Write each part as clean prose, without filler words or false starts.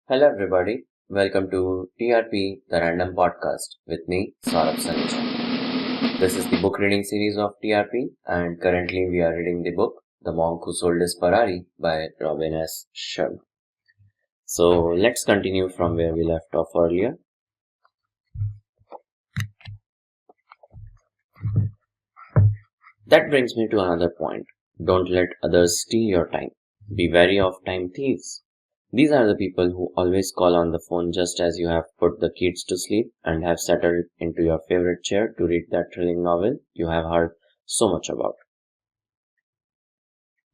Hello everybody, welcome to TRP, the random podcast with me, Saurabh Saneja. This is the book reading series of TRP and currently we are reading the book The Monk Who Sold His Ferrari by Robin S. Sharma. So let's continue from where we left off earlier. That brings me to another point. Don't let others steal your time. Be wary of time thieves. These are the people who always call on the phone just as you have put the kids to sleep and have settled into your favorite chair to read that thrilling novel you have heard so much about.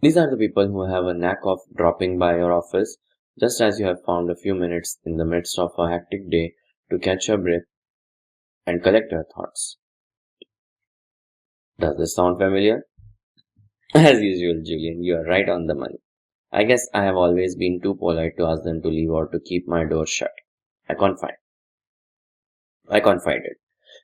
These are the people who have a knack of dropping by your office just as you have found a few minutes in the midst of a hectic day to catch your breath and collect your thoughts. Does this sound familiar? As usual, Julian, you are right on the money. I guess I have always been too polite to ask them to leave or to keep my door shut. I confided.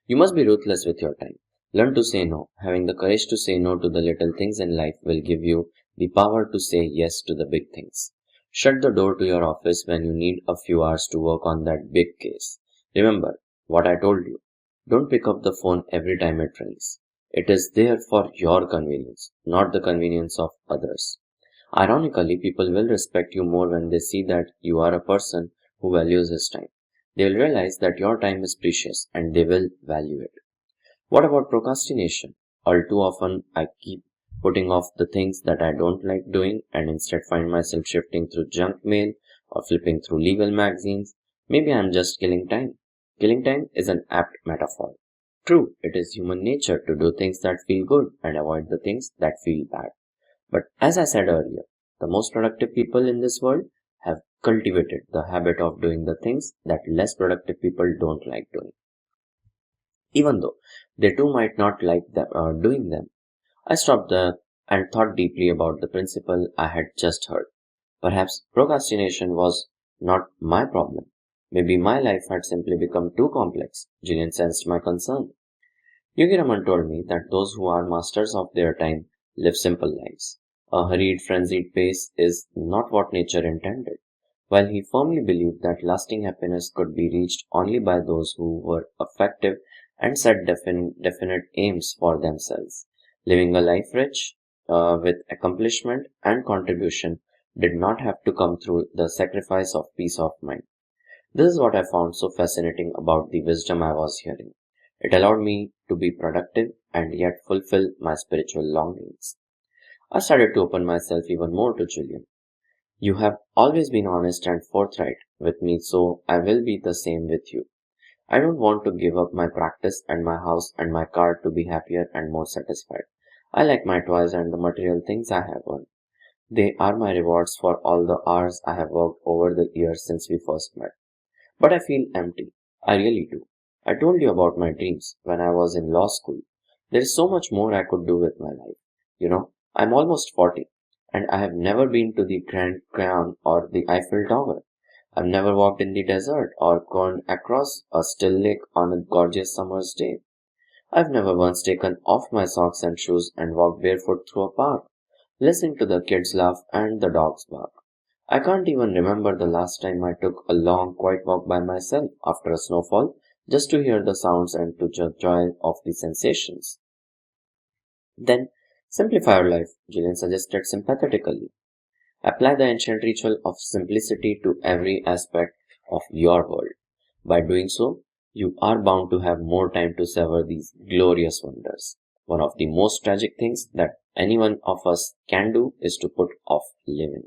You must be ruthless with your time. Learn to say no. Having the courage to say no to the little things in life will give you the power to say yes to the big things. Shut the door to your office when you need a few hours to work on that big case. Remember what I told you. Don't pick up the phone every time it rings. It is there for your convenience, not the convenience of others. Ironically, people will respect you more when they see that you are a person who values his time. They will realize that your time is precious and they will value it. What about procrastination? All too often, I keep putting off the things that I don't like doing and instead find myself shifting through junk mail or flipping through legal magazines. Maybe I'm just killing time. Killing time is an apt metaphor. True, it is human nature to do things that feel good and avoid the things that feel bad. But as I said earlier, the most productive people in this world have cultivated the habit of doing the things that less productive people don't like doing. Even though they too might not like doing them. I stopped there and thought deeply about the principle I had just heard. Perhaps procrastination was not my problem. Maybe my life had simply become too complex. Gillian sensed my concern. Yogi Raman told me that those who are masters of their time live simple lives. A hurried, frenzied pace is not what nature intended. While he firmly believed that lasting happiness could be reached only by those who were effective and set definite aims for themselves, living a life rich with accomplishment and contribution did not have to come through the sacrifice of peace of mind. This is what I found so fascinating about the wisdom I was hearing. It allowed me to be productive and yet fulfill my spiritual longings. I started to open myself even more to Julian. You have always been honest and forthright with me, so I will be the same with you. I don't want to give up my practice and my house and my car to be happier and more satisfied. I like my toys and the material things I have earned. They are my rewards for all the hours I have worked over the years since we first met. But I feel empty. I really do. I told you about my dreams when I was in law school. There is so much more I could do with my life. I'm almost 40, and I have never been to the Grand Canyon or the Eiffel Tower. I've never walked in the desert or gone across a still lake on a gorgeous summer's day. I've never once taken off my socks and shoes and walked barefoot through a park, listening to the kids laugh and the dogs bark. I can't even remember the last time I took a long, quiet walk by myself after a snowfall just to hear the sounds and to the joy of the sensations. Then, simplify your life, Gillian suggested sympathetically. Apply the ancient ritual of simplicity to every aspect of your world. By doing so, you are bound to have more time to savor these glorious wonders. One of the most tragic things that any one of us can do is to put off living.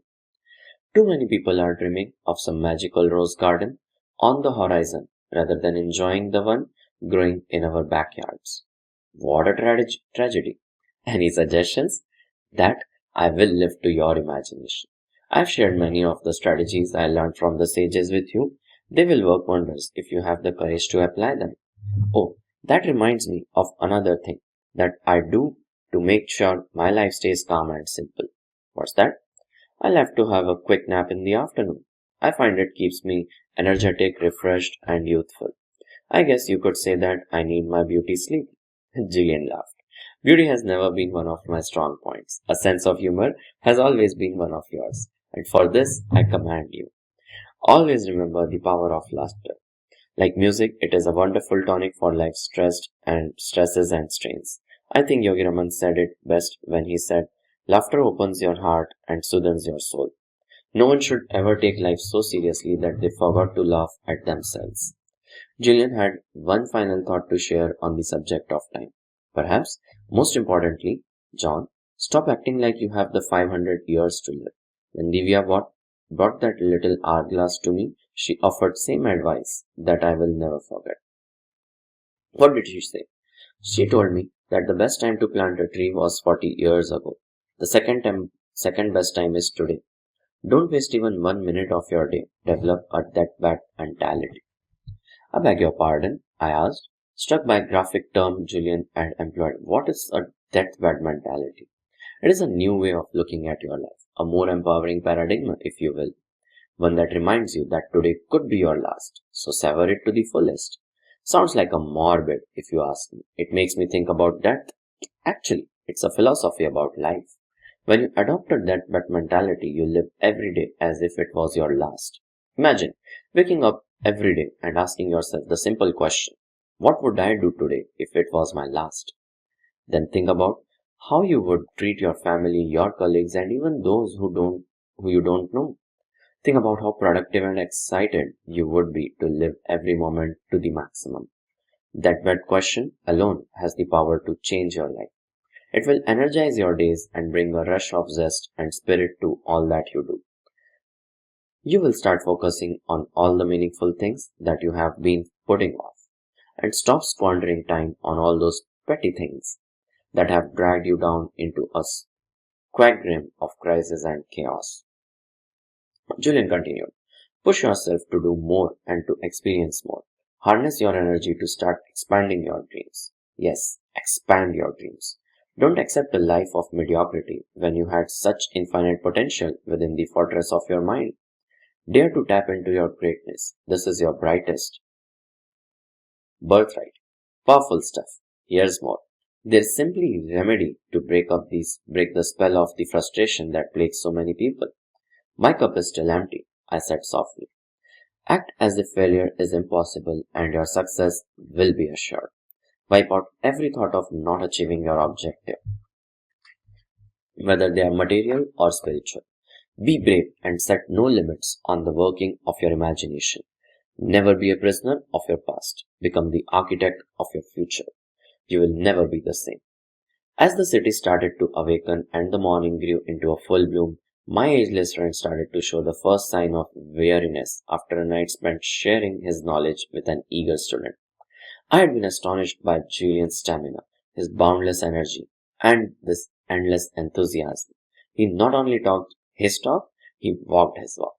Too many people are dreaming of some magical rose garden on the horizon rather than enjoying the one growing in our backyards. What a tragedy! Any suggestions? That I will lift to your imagination. I've shared many of the strategies I learned from the sages with you. They will work wonders if you have the courage to apply them. Oh, that reminds me of another thing that I do to make sure my life stays calm and simple. What's that? I love to have a quick nap in the afternoon. I find it keeps me energetic, refreshed, and youthful. I guess you could say that I need my beauty sleep. Jillian laughed. Beauty has never been one of my strong points. A sense of humor has always been one of yours. And for this, I command you. Always remember the power of laughter. Like music, it is a wonderful tonic for life's stresses and strains. I think Yogi Raman said it best when he said, laughter opens your heart and soothes your soul. No one should ever take life so seriously that they forgot to laugh at themselves. Julian had one final thought to share on the subject of time. Perhaps, most importantly, John, stop acting like you have the 500 years to live. When brought that little hourglass to me, she offered same advice that I will never forget. What did she say? She told me that the best time to plant a tree was 40 years ago. The second best time is today. Don't waste even 1 minute of your day. Develop a deathbed mentality. I beg your pardon, I asked, struck by a graphic term Julian had employed. What is a deathbed mentality? It is a new way of looking at your life, a more empowering paradigm, if you will, one that reminds you that today could be your last, so savor it to the fullest. Sounds like a morbid, if you ask me. It makes me think about death. Actually, it's a philosophy about life. When you adopted that mentality, you live every day as if it was your last. Imagine waking up every day and asking yourself the simple question, what would I do today if it was my last? Then think about how you would treat your family, your colleagues, and even those who you don't know. Think about how productive and excited you would be to live every moment to the maximum. That bad question alone has the power to change your life. It will energize your days and bring a rush of zest and spirit to all that you do. You will start focusing on all the meaningful things that you have been putting off and stop squandering time on all those petty things that have dragged you down into a quagmire of crisis and chaos. Julian continued, push yourself to do more and to experience more. Harness your energy to start expanding your dreams. Yes, expand your dreams. Don't accept a life of mediocrity when you had such infinite potential within the fortress of your mind. Dare to tap into your greatness. This is your brightest birthright. Powerful stuff. Here's more. There's simply a remedy to break the spell of the frustration that plagues so many people. My cup is still empty, I said softly. Act as if failure is impossible and your success will be assured. Wipe out every thought of not achieving your objective, whether they are material or spiritual. Be brave and set no limits on the working of your imagination. Never be a prisoner of your past. Become the architect of your future. You will never be the same. As the city started to awaken and the morning grew into a full bloom, my ageless friend started to show the first sign of weariness after a night spent sharing his knowledge with an eager student. I had been astonished by Julian's stamina, his boundless energy, and this endless enthusiasm. He not only talked his talk, he walked his walk.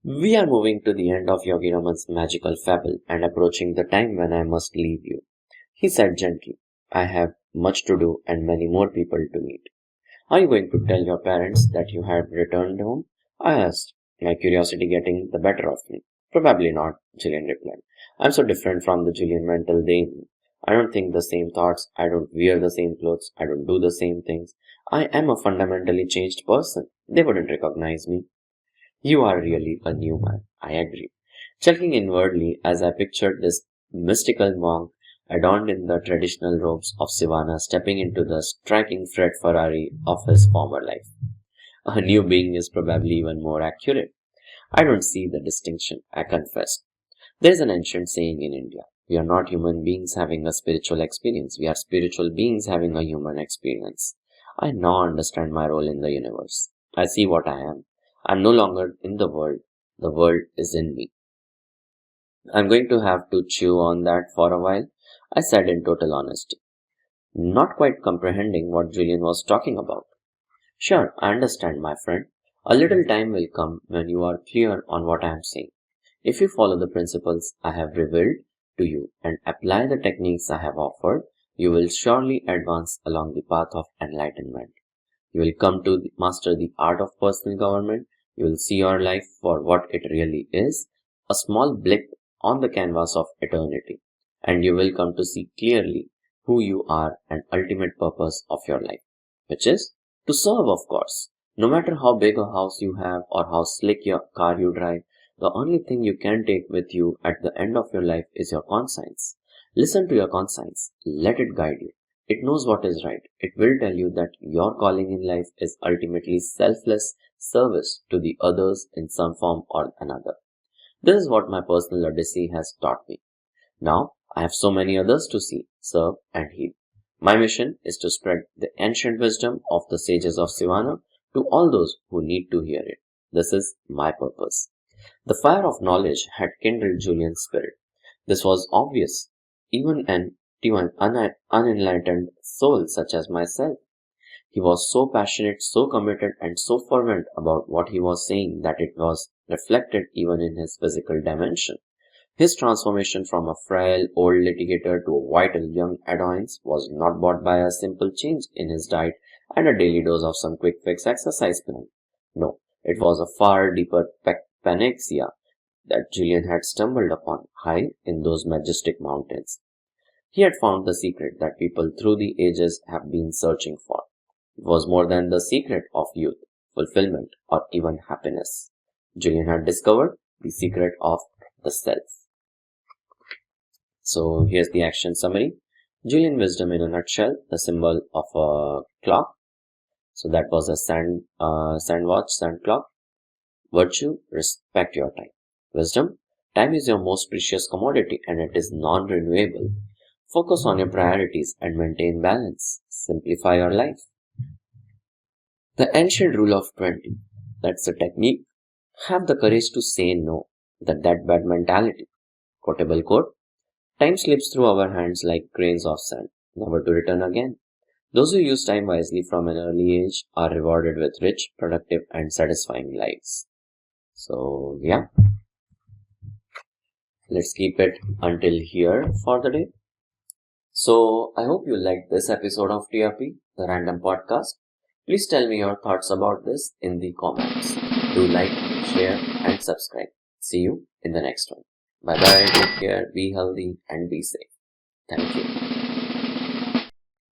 We are moving to the end of Yogi Raman's magical fable and approaching the time when I must leave you. He said gently, I have much to do and many more people to meet. Are you going to tell your parents that you have returned home? I asked, my curiosity getting the better of me. Probably not, Julian replied. I'm so different from the Julian mental they knew. I don't think the same thoughts, I don't wear the same clothes, I don't do the same things. I am a fundamentally changed person. They wouldn't recognize me. You are really a new man, I agreed, chuckling inwardly as I pictured this mystical monk adorned in the traditional robes of Sivana stepping into the striking Ferrari of his former life. A new being is probably even more accurate. I don't see the distinction, I confessed. There is an ancient saying in India. We are not human beings having a spiritual experience. We are spiritual beings having a human experience. I now understand my role in the universe. I see what I am. I am no longer in the world. The world is in me. I'm going to have to chew on that for a while, I said in total honesty, not quite comprehending what Julian was talking about. Sure, I understand, my friend. A little time will come when you are clear on what I am saying. If you follow the principles I have revealed to you and apply the techniques I have offered, you will surely advance along the path of enlightenment. You will come to master the art of personal government. You will see your life for what it really is, a small blip on the canvas of eternity. And you will come to see clearly who you are and ultimate purpose of your life, which is to serve, of course. No matter how big a house you have or how slick your car you drive, the only thing you can take with you at the end of your life is your conscience. Listen to your conscience. Let it guide you. It knows what is right. It will tell you that your calling in life is ultimately selfless service to the others in some form or another. This is what my personal odyssey has taught me. Now, I have so many others to see, serve, and heal. My mission is to spread the ancient wisdom of the sages of Sivana to all those who need to hear it. This is my purpose. The fire of knowledge had kindled Julian's spirit. This was obvious, even to an unenlightened soul such as myself. He was so passionate, so committed, and so fervent about what he was saying that it was reflected even in his physical dimension. His transformation from a frail old litigator to a vital young Adonis was not bought by a simple change in his diet and a daily dose of some quick fix exercise plan. No, it was a far deeper panacea that Julian had stumbled upon high in those majestic mountains. He had found the secret that people through the ages have been searching for. It was more than the secret of youth, fulfillment, or even happiness. Julian had discovered the secret of the self. So here's the action summary. Julian wisdom in a nutshell, the symbol of a clock. So that was a sand clock. Virtue, respect your time. Wisdom, time is your most precious commodity and it is non-renewable. Focus on your priorities and maintain balance. Simplify your life. The ancient rule of 20. That's the technique. Have the courage to say no. That bad mentality. Quotable quote. Time slips through our hands like grains of sand, never to return again. Those who use time wisely from an early age are rewarded with rich, productive, and satisfying lives. So, yeah, let's keep it until here for the day. So, I hope you liked this episode of TRP, the random podcast. Please tell me your thoughts about this in the comments. Do like, share, and subscribe. See you in the next one. Bye bye, take care, be healthy, and be safe. Thank you.